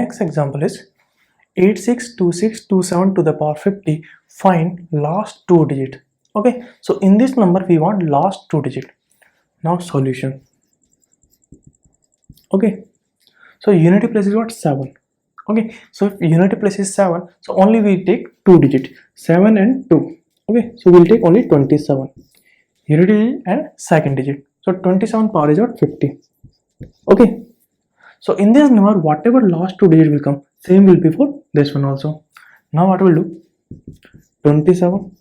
Next example is 862627 to the power 50. Find last two digit. Okay, so in this number we want last two digit. Now solution. Okay, so unity place is what? 7. Okay, so if unity place is 7, so only we take two digit, 7 and 2. Okay, so we'll take only 27 unity and second digit. So 27 power is what? 50. Okay, so in this number whatever last two digit will come, same will be for this one also. Now what we'll do? 27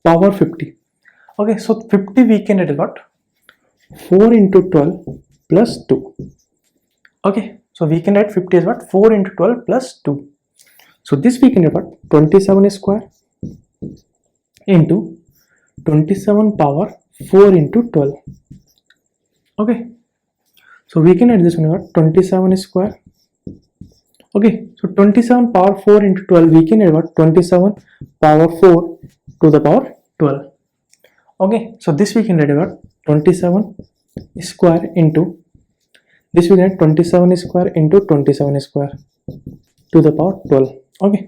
power 50. Okay, so 50 we can write what? 4 into 12 plus 2. Okay, so we can write 50 as what? 4 into 12 plus 2. So this we can write what? 27 square into 27 power 4 into 12. Okay, so we can write this one what? 27 square. Okay, so 27 power 4 into 12 we can write what? 27 power 4 to the power 12. Okay, so this we can write what? 27 square into this we get 27 square into 27 square to the power 12. Okay,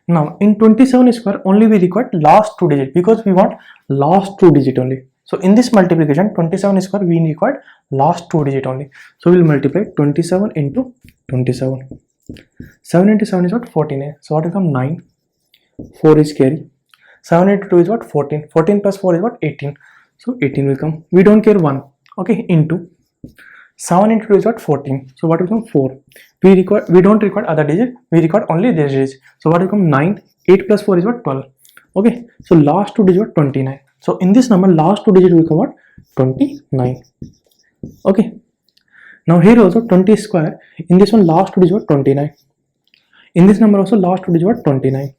now in 27 square only we require last two digit because we want last two digit only. So in this multiplication 27 square we require last two digit only. So we'll multiply 27 into 27. 7 into 7 is what? 14. So what will come? 9. 4 is carry. 7 into 2 is what? 14. 14 plus 4 is what? 18. So 18 will come. We don't care 1. Okay, into 7 into 2 is what? 14. So what will come? 4. We don't require other digit. We require only this digit. So what will come? 9. 8 plus 4 is what? 12. Okay. So last two digit what? 29. So in this number last two digit will come what? 29. Okay. Now here also 20 square. In this one last two digit what? 29. In this number also last two digit what? 29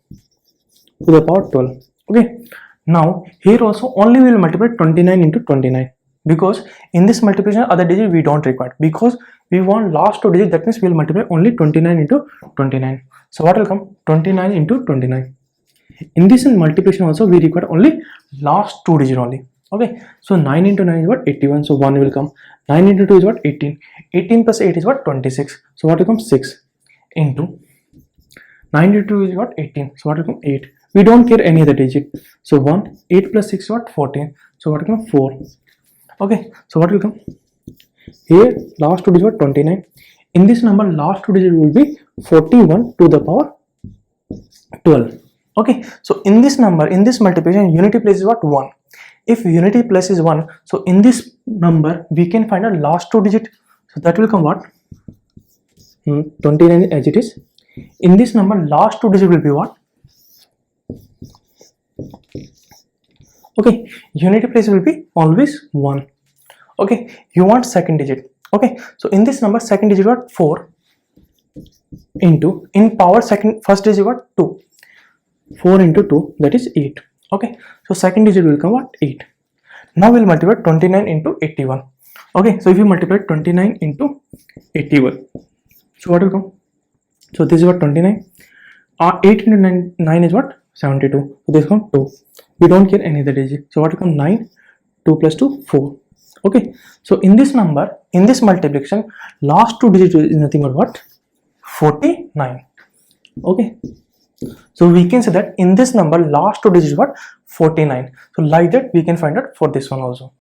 to the power 12. Okay. Now here also only we will multiply 29 into 29. Because in this multiplication other digit we don't require because we want last two digit, that means we will multiply only 29 into 29. So what will come? 29 into 29. In this multiplication also we require only last two digit only. Okay, so 9 into 9 is what? 81. So 1 will come. 9 into 2 is what? 18. 18 plus 8 is what? 26. So what will come? 6 into 9 into 2 is what? 18. So what will come? 8. We don't care any other digit. So 1. 8 plus 6 is what? 14. So what will come? 4. Okay, so what will come? Here last two digit what? 29. In this number last two digit will be 41 to the power 12. Okay, so in this number, in this multiplication unity place is what? 1. If unity place is 1, so in this number we can find a last two digit. So that will come what? 29 as it is. In this number last two digit will be what? Okay, unity place will be always 1. Okay, you want second digit. Okay, so in this number second digit what? 4 into in power second first digit what? 2. 4 into 2 that is 8. Okay, so second digit will come what? 8. Now we'll multiply 29 into 81. Okay, so if you multiply 29 into 81, so what will come? So this is what? 29. 8 into 9 is what? 72. So this comes 2. We don't get any other digit. So what will come? 9. 2 plus 2 4. Okay, so in this number, in this multiplication last two digits is nothing but what? 49. Okay, so we can say that in this number last two digits what? 49. So like that we can find out for this one also.